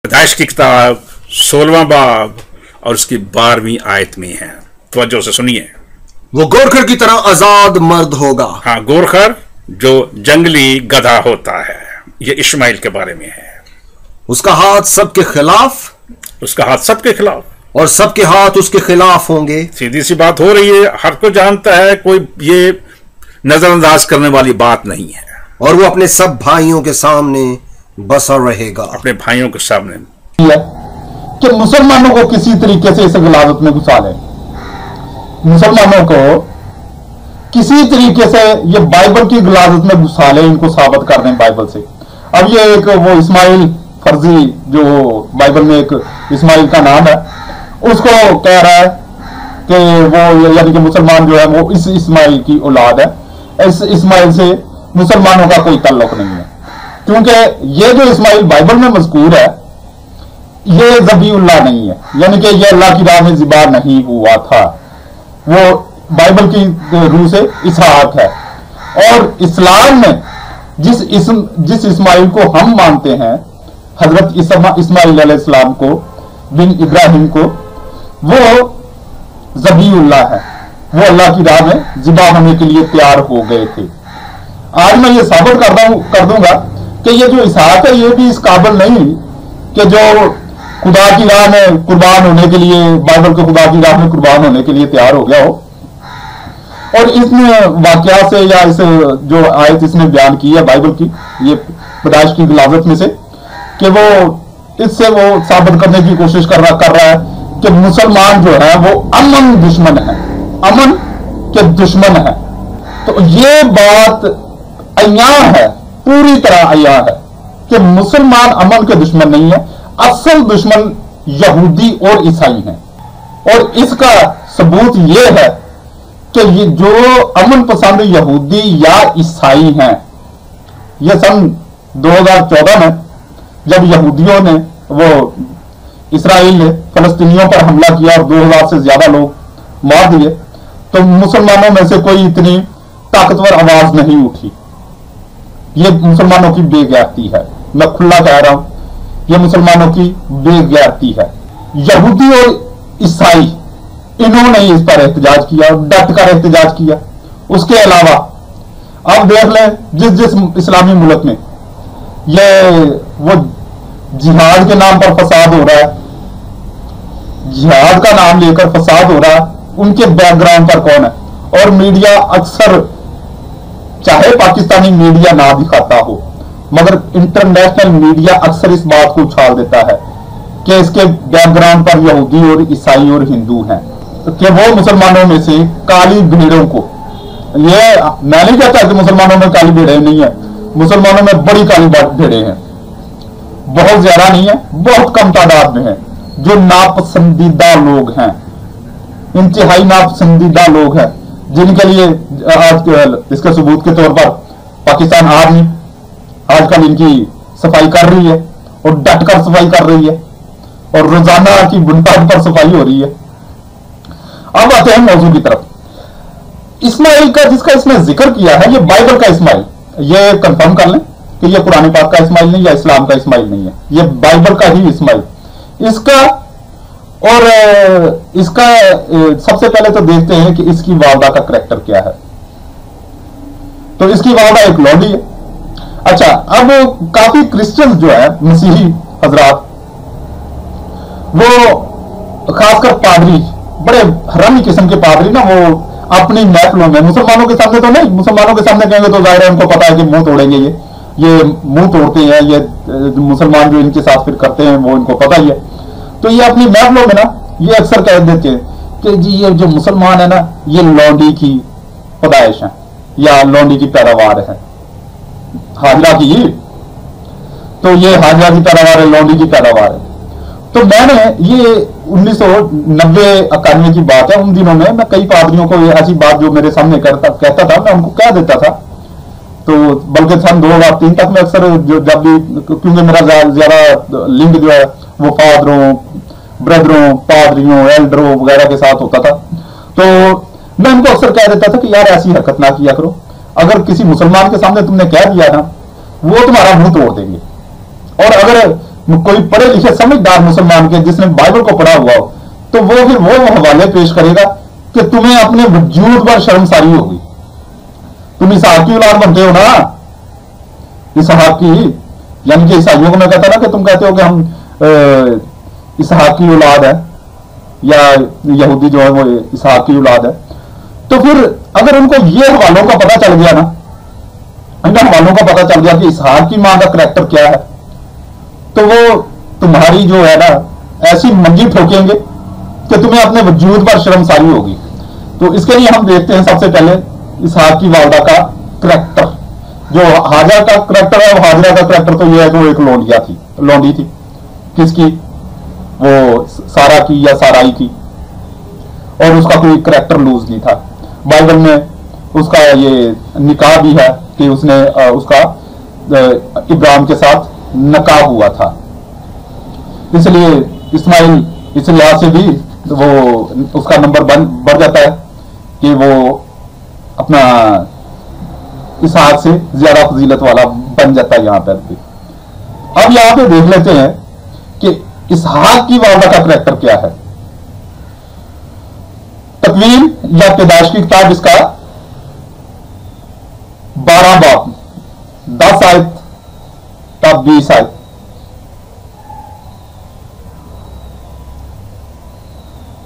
पैदाइश की किताब 16वां बाब और उसकी 12वीं आयत में है। तवज्जो से सुनिए। वो गोरखर की तरह आजाद मर्द होगा। हाँ, गोरखर जो जंगली गधा होता है, ये इस्माइल के बारे में है। उसका हाथ सबके खिलाफ, उसका हाथ सबके खिलाफ और सबके हाथ उसके खिलाफ होंगे। सीधी सी बात हो रही है, हर कोई जानता है, कोई ये नजरअंदाज करने वाली बात नहीं है। और वो अपने सब भाइयों के सामने बसा रहेगा। अपने भाइयों के सामने कि मुसलमानों को किसी तरीके से इस गलाजत में घुसा लें, मुसलमानों को किसी तरीके से ये बाइबल की गलाजत में घुसा लें, इनको साबित कर दें बाइबल से। अब ये एक वो इस्माइल फर्जी, जो बाइबल में एक इस्माइल का नाम है, उसको कह रहा है कि वो यानी कि मुसलमान जो है वो इस इस्माइल की औलाद है। इस इस्माइल से मुसलमानों का कोई ताल्लुक नहीं है, क्योंकि ये जो इस्माइल बाइबल में मज़कूर है ये ज़बीउल्लाह नहीं है, यानी कि ये अल्लाह की राह में ज़िबा नहीं हुआ था। वो बाइबल की रूह से इसहाक है। और इस्लाम में जिस इस्माइल को हम मानते हैं, हजरत इस्माइल अलैहिस्सलाम को, बिन इब्राहिम को, वो ज़बीउल्लाह है। वो अल्लाह की राह में ज़िबा होने के लिए तैयार हो गए थे। आज मैं ये साबित कर दूंगा कि ये जो इसहाक है ये भी इस काबिल नहीं कि जो खुदा की राह में कुर्बान होने के लिए, बाइबल के खुदा की राह में कुर्बान होने के लिए तैयार हो गया हो। और इसमें वाकया से या इस जो आयत इसने बयान की है बाइबल की, ये पैदाइश की गलाजत में से, कि वो इससे वो साबित करने की कोशिश कर रहा है कि मुसलमान जो है वो अमन दुश्मन है, अमन के दुश्मन है। तो ये बात अय्या है, पूरी तरह अय्या है कि मुसलमान अमन के दुश्मन नहीं है, असल दुश्मन यहूदी और ईसाई हैं। और इसका सबूत यह है कि ये जो अमन पसंद यहूदी या ईसाई हैं, ये सन 2014 में जब यहूदियों ने, वो इसराइल ने फलस्तीनियों पर हमला किया और 2000 से ज्यादा लोग मार दिए, तो मुसलमानों में से कोई इतनी ताकतवर आवाज नहीं उठी। ये मुसलमानों की बेगैरती है, मैं खुला कह रहा हूं, ये मुसलमानों की बेगैरती है। यहूदी और ईसाई इन्होंने इस पर एहतजाज किया, डट कर एहतजाज किया। उसके अलावा अब देख लें, जिस इस्लामी मुल्क में ये वो जिहाद के नाम पर फसाद हो रहा है, जिहाद का नाम लेकर फसाद हो रहा है, उनके बैकग्राउंड पर कौन है? और मीडिया अक्सर, चाहे पाकिस्तानी मीडिया ना दिखाता हो, मगर इंटरनेशनल मीडिया अक्सर इस बात को उछाल देता है कि इसके बैकग्राउंड पर यहूदी और ईसाई और हिंदू हैं, कि वो मुसलमानों में से काली भेड़ों को, ये मैं नहीं कहता कि मुसलमानों में काली भेड़ें नहीं है, मुसलमानों में बड़ी काली भेड़ें हैं, बहुत ज्यादा नहीं है, बहुत कम तादाद में है, जो नापसंदीदा लोग हैं, इंतहाई नापसंदीदा लोग हैं, जिनके लिए आज इसके सबूत के तौर पर पाकिस्तान आर्मी आजकल इनकी सफाई कर रही है और डटकर सफाई कर रही है और रोजाना की बुनियाद पर सफाई हो रही है। अब आते हैं मौजू की तरफ। इस्माइल का जिसका इसने जिक्र किया है, ये बाइबल का इस्माइल, ये कंफर्म कर लें कि ये कुरान पाक का इस्माइल नहीं या इस्लाम का इस्माइल नहीं है, ये बाइबल का ही इस्माइल। इसका और इसका सबसे पहले तो देखते हैं कि इसकी वालदा का करैक्टर क्या है। तो इसकी वालदा एक लौंडी है। अच्छा, अब काफी क्रिश्चियन जो है, मसीही हजरात, वो खासकर पादरी, बड़े हरामी किस्म के पादरी ना, वो अपनी महफिलों में, मुसलमानों के सामने तो नहीं, मुसलमानों के सामने कहेंगे तो जाहिर है उनको पता है कि मुंह तोड़ेंगे, ये मुंह तोड़ते हैं, ये मुसलमान जो इनके साथ फिर करते हैं वो इनको पता ही है। तो ये अपनी महफिलों में ना ये अक्सर कह देते हैं कि जी ये जो मुसलमान है ना, ये लौंडी की पैदाइश है या लौंडी की पैदावार है, हाजरा की, तो ये हाजरा की पैदावार है, लौंडी की पैदावार है। तो मैंने ये 1990-91 की बात है, उन दिनों में मैं कई पादरियों को ऐसी बात जो मेरे सामने कहता था, मैं उनको कह देता था। तो बल्कि सन 2003 तक मैं अक्सर जब भी, क्योंकि मेरा ज्यादा लिंक जो है वो फादरों, ब्रदरों, पादरियों, एल्डरों वगैरह के साथ होता था, तो मैं उनको अक्सर कह देता था कि यार ऐसी हरकत ना किया करो। अगर किसी मुसलमान के सामने तुमने कह दिया ना, वो तुम्हारा मुंह तोड़ देंगे। और अगर कोई पढ़े लिखे समझदार मुसलमान के जिसने बाइबल को पढ़ा हुआ हो, तो वो फिर वो हवाले पेश करेगा कि तुम्हें अपने वजूद पर शर्मसारी होगी। तुम इसहाक की औलाद बनते हो ना, इसहाक की, यानी कि ईसाइयों को मैं कहता ना कि तुम कहते हो कि हम इसहाक की औलाद है, या यहूदी जो है वो इसहाक की औलाद है। तो फिर अगर उनको ये हवालों का पता चल गया ना, इन हवालों का पता चल गया कि इसहाक की मां का करैक्टर क्या है, तो वो तुम्हारी जो है ना ऐसी मंजी ठोकेंगे कि तुम्हें अपने वजूद पर शर्मसारी होगी। तो इसके लिए हम देखते हैं सबसे पहले इसहाक की वालदा का करैक्टर। जो हाजरा का करैक्टर है, हाजरा का करैक्टर तो यह है कि वो एक लौंडी थी। किसकी? वो सारा की या साराई की, और उसका कोई करैक्टर लूज नहीं था। बाइबल में उसका ये निकाह भी है कि उसने उसका इब्राहिम के साथ नकाह हुआ था, इसलिए इस्माइल इस लिहाज से भी वो उसका नंबर बढ़ जाता है कि वो अपना इसहाक से ज्यादा फजीलत वाला बन जाता है यहां पर भी। अब यहां पे देख लेते हैं कि इसहाक की वालदा का करैक्टर क्या है। तकवीन या पैदाइश की किताब, इसका 12 बाब, 10 आयत तब 20 आयत।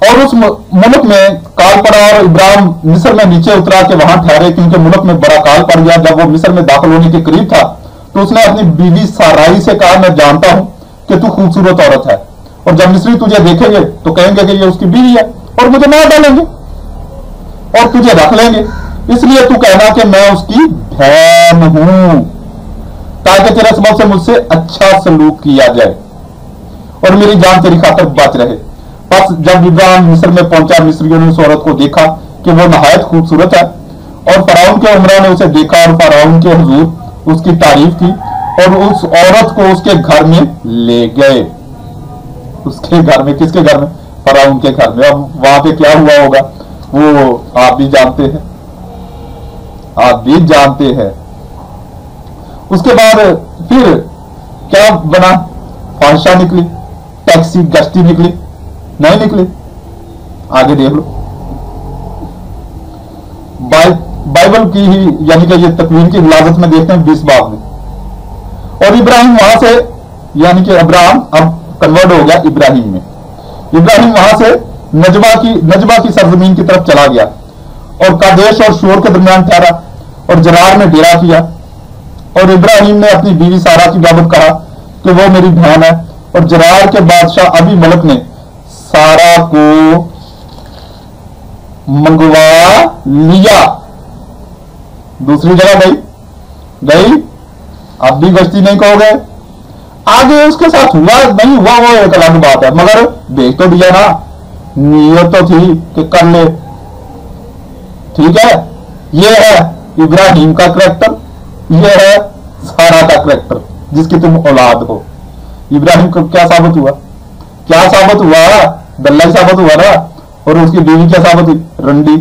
और उस मुल्क में काल पड़ा और इब्राहिम मिस्र में नीचे उतरा के वहां ठहरे, क्योंकि मुल्क में बड़ा काल पड़ गया। जब वो मिस्र में दाखिल होने के करीब था तो उसने अपनी बीवी साराई से कहा, मैं जानता हूं कि तू खूबसूरत औरत है, और जब मिस्री तुझे देखेंगे तो कहेंगे कि ये उसकी बीवी है, और मुझे मार डालेंगे और तुझे रख लेंगे। इसलिए तू कहना कि मैं उसकी बहन हूं, ताकि तेरे सबब से मुझसे अच्छा सलूक किया जाए और मेरी जान तेरी खातर बच रहे। बस जब इब्राहिम मिस्र में पहुंचा, मिस्रियों ने उस औरत को देखा कि वो नहायत खूबसूरत है, और फराउन के उमरा ने उसे देखा और फराउन के हुजूर उसकी तारीफ की, और उस औरत को उसके घर में ले गए। उसके घर में, किसके घर में? फराउन के घर में। अब वहां पे क्या हुआ होगा वो आप भी जानते हैं, आप भी जानते हैं। उसके बाद फिर क्या बना? फाहिशा निकली, टैक्सी गश्ती निकली, नहीं निकली? आगे देख लो। बाइबल की ही यानी कि ये तकवीन की विलादत में देखते हैं 20 बाब में। और इब्राहिम वहां से, यानी कि अब्राहम अब कन्वर्ट हो गया इब्राहिम में। इब्राहिम वहां से नजबा की सरजमीन की तरफ चला गया और कादेश और शोर के दरमियान ठहरा और जरार में डेरा किया। और इब्राहिम ने अपनी बीवी सारा की बाबत कहा कि वो मेरी बहन है, और जरार के बादशाह अभी मलक ने सारा को मंगवा लिया। दूसरी जगह गई, अब भी गश्ती नहीं कहोगे। आगे उसके साथ हुआ नहीं हुआ वो एक अलग बात है, मगर देख तो दिया ना, नीयत तो थी कि कर ले। ठीक है, ये है इब्राहिम का करैक्टर, ये है सारा का करैक्टर जिसकी तुम औलाद हो। इब्राहिम को क्या साबित हुआ? क्या साबित हुआ? दल्ला ही साबित हुआ ना। और उसकी बीवी क्या साबित हुई? रंडी,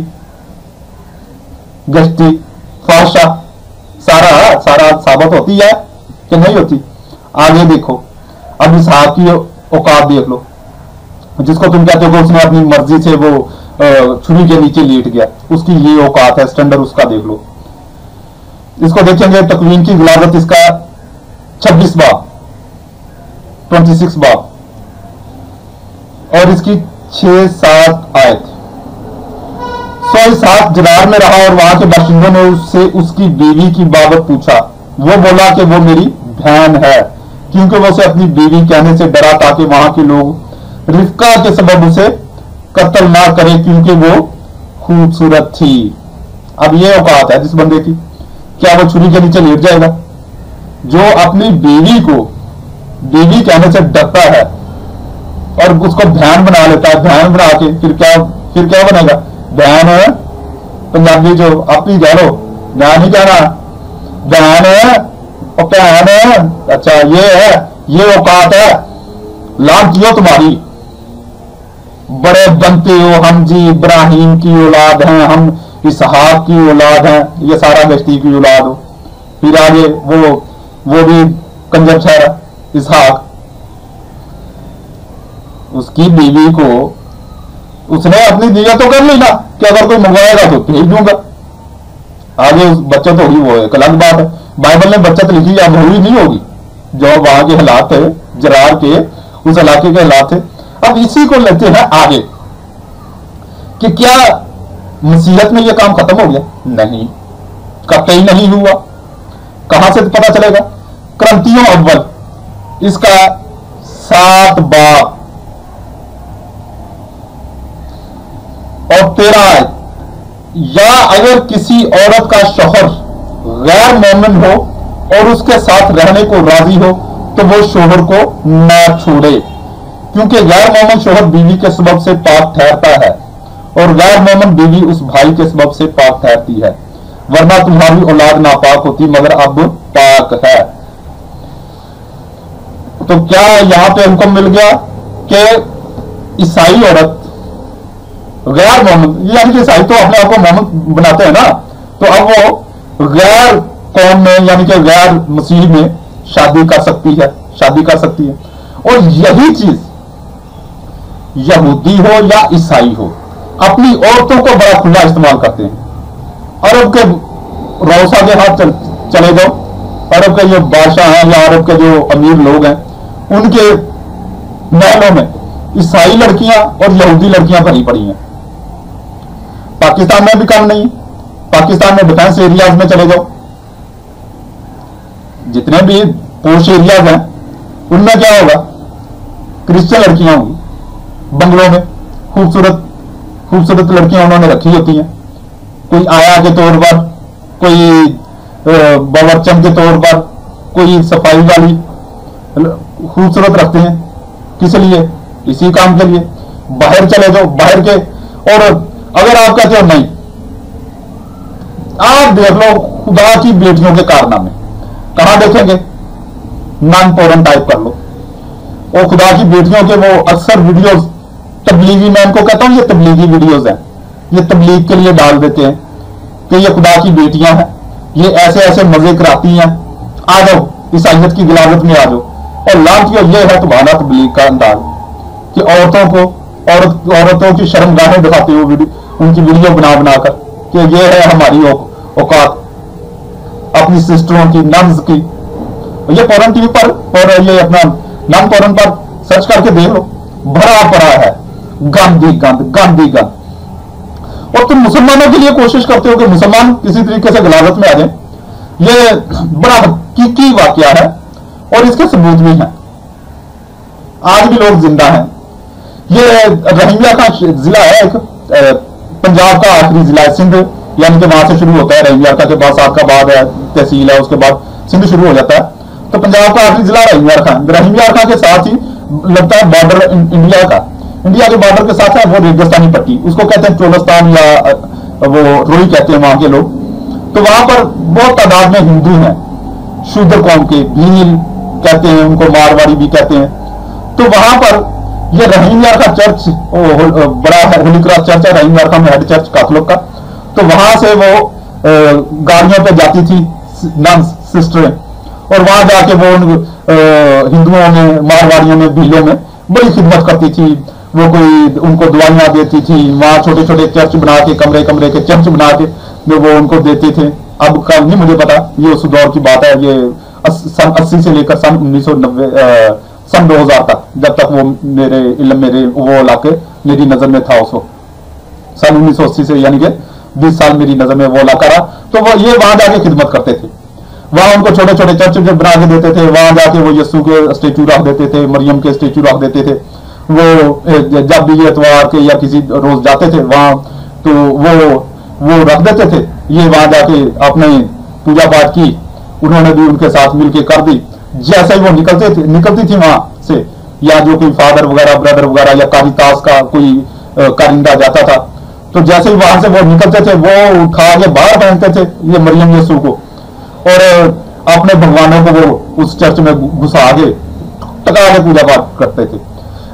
गश्ती, फाशा। सारा साबित होती है कि नहीं होती? आगे देखो, अब इसहाक की औकात देख लो, जिसको तुम कहते हो कि उसने अपनी मर्जी से वो छुरी के नीचे लेट गया, उसकी ये औकात है, स्टैंडर्ड उसका देख लो। इसको देखेंगे तकवीन की विलादत, इसका 26 बाब, 26 बाब, और इसकी 6-7 आयत। सो इसहाक जरार में रहा और वहां के बाशिंदों ने उससे उसकी बीवी की बाबत पूछा। वो बोला कि वो मेरी बहन है, क्योंकि वो उसे अपनी बीवी कहने से डरा ताकि वहां के लोग रिफ्का के सबब उसे कत्ल ना करें, क्योंकि वो खूबसूरत थी। अब ये औकात है जिस बंदे की, क्या वो छुरी के नीचे लेट जाएगा? जो अपनी बीवी को बीवी कहने से डरता है और उसको बहन बना लेता है, बहन बना के फिर क्या बनेगा? बहन है पंजाबी जो आप ही कह लो, मैं नहीं कहना, बहन है और बहन है। अच्छा ये है, ये औकात है, लानतियों तुम्हारी। बड़े बनते हो, हम जी इब्राहिम की औलाद हैं, हम इसहाक की औलाद हैं, ये सारा गश्ती की औलाद हो। फिर आगे वो भी कंजर ठहरा इसहाक, उसकी बीवी को उसने अपनी नियत तो कर ली ना कि अगर कोई मंगवाएगा तो भेज दूंगा, आगे उस बचत होगी वो एक अलग बात है। बाइबल ने बचत लिखी अब हुई नहीं होगी, जो वहां के हालात थे, जरार के उस इलाके के हालात थे। अब इसी को लेते हैं आगे कि क्या मसीहत में यह काम खत्म हो गया? नहीं, कतई नहीं हुआ। कहां से पता चलेगा? क्रंतियों अव्वल इसका 7 बाब और 13 आयत, या अगर किसी औरत का शौहर गैर मोमिन हो और उसके साथ रहने को राजी हो तो वो शौहर को न छोड़े, क्योंकि गैर मोमिन शौहर बीवी के सबब से पाक ठहरता है और गैर मोमिन बीवी उस भाई के सबब से पाक ठहरती है, वरना तुम्हारी औलाद नापाक होती मगर अब पाक है। तो क्या यहां पे हुक्म मिल गया कि ईसाई औरत गैर मोमिन, यानी कि ईसाई तो अपने आप को मोमिन बनाते हैं ना, तो अब वो गैर कौम में यानी कि गैर मसीह में शादी कर सकती है, शादी कर सकती है। और यही चीज यहूदी हो या ईसाई हो अपनी औरतों को बड़ा खुला इस्तेमाल करते हैं। अरब के रौसा के हाथ चले जाओ, अरब के जो बादशाह हैं या अरब के जो अमीर लोग हैं उनके महलों में ईसाई लड़कियां और यहूदी लड़कियां भरी पड़ी हैं। पाकिस्तान में भी कम नहीं, पाकिस्तान में डिफेंस एरियाज में चले जाओ, जितने भी पोश एरियाज हैं उनमें क्या होगा? क्रिश्चियन लड़कियां होंगी बंगलों में, खूबसूरत खूबसूरत लड़कियां उन्होंने रखी होती हैं, कोई आया के तौर पर, कोई बावर्चन के तौर पर, कोई सफाई वाली खूबसूरत रखते हैं। किस लिए? इसी काम के लिए। बाहर चले जाओ, बाहर के, और अगर आप कहते हो नहीं, आप देख लो खुदा की बेटियों के कारनामे, कहां देखेंगे? नॉन पोर्न टाइप कर लो, और खुदा की बेटियों के वो अक्सर वीडियोस तबलीगी, मैं इनको कहता हूं ये तबलीगी वीडियोस हैं, ये तबलीग के लिए डाल देते हैं कि ये खुदा की बेटियां हैं, ये ऐसे ऐसे मजे कराती हैं, आ जाओ ईसाइयत की गिलावत में आ जाओ। और लांतियों ये है तुम्हारा तबलीग का अंदाज कि औरतों को औरतों की शर्मगाहें दिखाते हुए उनकी वीडियो बना बनाकर कि ये है हमारी औकात, अपनी सिस्टरों की, नन्स की। ये पोरन टीवी पर और ये अपना नन पोरन पर सर्च करके देख लो, भरा पड़ा है गांधी गंद, गांधी गंद। और तुम मुसलमानों के लिए कोशिश करते हो कि मुसलमान किसी तरीके से गिलावत में आ जाए। ये बड़ा हकीकी वाकया है और इसके सबूत भी हैं, आज भी लोग जिंदा हैं। ये रहीमिया का जिला है, एक पंजाब का आखिरी जिला है, सिंध, यानी कि वहां से शुरू होता है रहीमिया का, के बाद सादकाबाद है तहसील है, उसके बाद सिंध शुरू हो जाता है। तो पंजाब का आखिरी जिला रहीमिया के साथ ही लगता है बॉर्डर इंडिया का, इंडिया के बॉर्डर के साथ है वो रेगिस्तानी पट्टी, उसको कहते हैं चोलस्तान या वो रोई कहते हैं वहां के लोग। तो वहां पर बहुत तादाद में हिंदू हैं, शूद्र कौम के, भील कहते हैं उनको, मारवाड़ी भी कहते हैं। तो वहां पर ये रहीम यार का चर्च बड़ा है, होली क्रॉस चर्च है रहीम यार का, हेड चर्च कैथोलिक का। तो वहां से वो गाड़ियों पे जाती थी नन सिस्टरें, और वहां जाके वो हिंदुओं में, मारवाड़ियों में, भीलों में बड़ी खिदमत करती थी। वो कोई उनको दवाइयां देती थी, वहां छोटे छोटे चर्च बना के, कमरे कमरे के चर्च बना के वो उनको देते थे। अब का नहीं मुझे पता, ये उस दौर की बात है, ये सन 80 से लेकर सन 1990 सन 2000 तक, जब तक वो मेरे वो इलाके मेरी नजर में था उस वक्त, सन 1980 से, यानी कि 20 साल मेरी नजर में वो इलाका रहा। तो वो ये वहां जाके खिदमत करते थे, वहां उनको छोटे छोटे चर्च बना के देते थे, वहां जाके वो यीशु के स्टेचू रख देते थे, मरियम के स्टेचू रख देते थे। वो जब भी इतवार के या किसी रोज जाते थे वहां, तो वो रख देते थे। ये वहां जाके आपने पूजा पाठ की, उन्होंने भी उनके साथ मिलके कर दी। जैसे ही वो निकलती थी वहां से, या जो कोई फादर वगैरह, ब्रदर वगैरह, या कारितास का कोई कारिंदा जाता था, तो जैसे ही वहां से वो निकलते थे, वो उठा के बाहर पहनते थे ये मरियम यीशु को, और अपने भगवानों को वो उस चर्च में घुसा के टका के पूजा पाठ करते थे।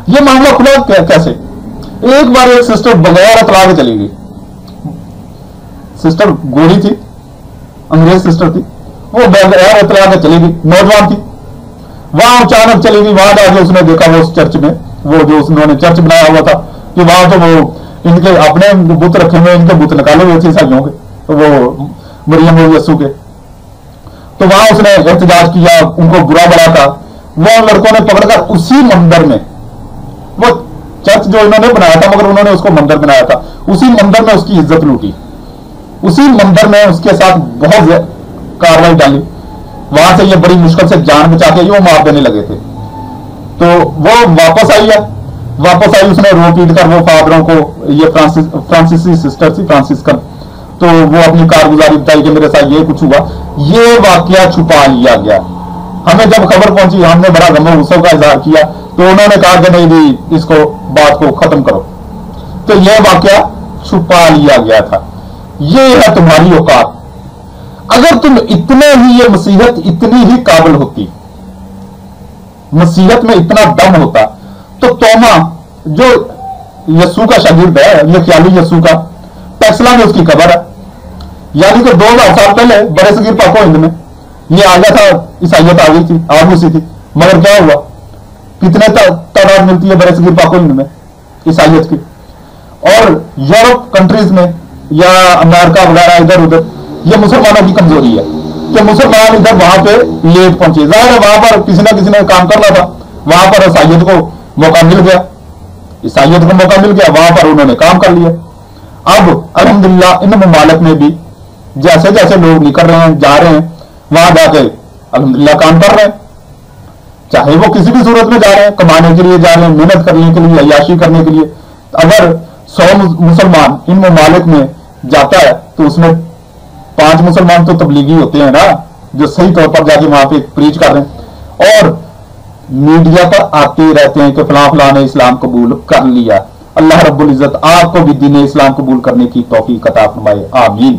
ये मामला खुला कैसे? एक बार एक सिस्टर बगैर अतला के चली गई, सिस्टर गोरी थी, अंग्रेज सिस्टर थी, वो बगैर अतला के चली गई, नौजवान थी, वहां अचानक चली गई, वहां जाके उसने देखा वो उस चर्च में वो जो उन्होंने चर्च बनाया हुआ था कि वहां तो वो इनके अपने बुत रखे हुए, इनके बुत निकाले हुए थे ईसाइयों के, तो वो मरियम और यस्सु के। तो वहां उसने एहतजाज किया, उनको बुरा भला था। वो लड़कों ने पकड़कर उसी मंदिर में, वो चर्च जो इन्होंने बनाया था मगर उन्होंने उसको मंदिर बनाया था, उसी मंदिर में उसकी इज्जत लूटी, उसी मंदिर में उसके साथ बहुत कार्रवाई डाली। वहां से ये बड़ी मुश्किल से जान बचा के वो मार देने लगे थे। तो वो वापस आई है, वापस आई, उसने रो पीट कर वो फादरों को, ये फ्रांसीसी सिस्टर थी फ्रांसिस्कन, तो वो अपनी कारगुजारी बताई कि मेरे साथ ये कुछ हुआ। ये वाकया छुपा लिया गया। हमें जब खबर पहुंची हमने बड़ा गम गुस्सा का इजहार किया, तो उन्होंने कहा कि नहीं जी इसको बात को खत्म करो। तो यह वाकया छुपा लिया गया था। ये है तुम्हारी औकात। अगर तुम इतने ही, ये मसीहत इतनी ही काबिल होती, मसीहत में इतना दम होता, तो तोमा जो यस्सु का शागिर्द है, ये ख्याली यस्सु का, टेक्सला में उसकी कब्र है। यानी कि 2000 साल पहले बड़े सगीर पाको हिंद में ये आ गया था, ईसाइयत आ गई थी, आ घुसी थी। मगर क्या हुआ, कितने तादाद मिलती है बड़े सगीर पाको हिंद में ईसाइयत की। और यूरोप कंट्रीज में या अमेरिका वगैरह इधर उधर, ये मुसलमानों की कमजोरी है कि मुसलमान इधर वहां पे लेट पहुंचे। जाहिर है वहां पर किसी ना किसी ने काम करना था, वहां पर ईसाइयत को मौका मिल गया, ईसाइयत को मौका मिल गया, वहां पर उन्होंने काम कर लिया। अब अल्हम्दुलिल्लाह इन ममालिक में भी जैसे जैसे लोग निकल रहे हैं, जा रहे हैं, वहां जाके अल्हम्दुलिल्लाह काम कर रहे हैं। चाहे वो किसी भी सूरत में जा रहे हैं, कमाने के लिए जा रहे हैं, मेहनत करने के लिए, अय्याशी करने के लिए। अगर 100 मुसलमान इन ममालिक में जाता है तो उसमें 5 मुसलमान तो तबलीगी होते हैं ना, जो सही तौर पर जाके वहां पे प्रीच कर रहे हैं और मीडिया पर आते रहते हैं कि फलां फलां ने इस्लाम कबूल कर लिया। अल्लाह रब्बुल इज्जत आपको भी दीन इस्लाम कबूल करने की तौफीक अता फरमाए, आमीन।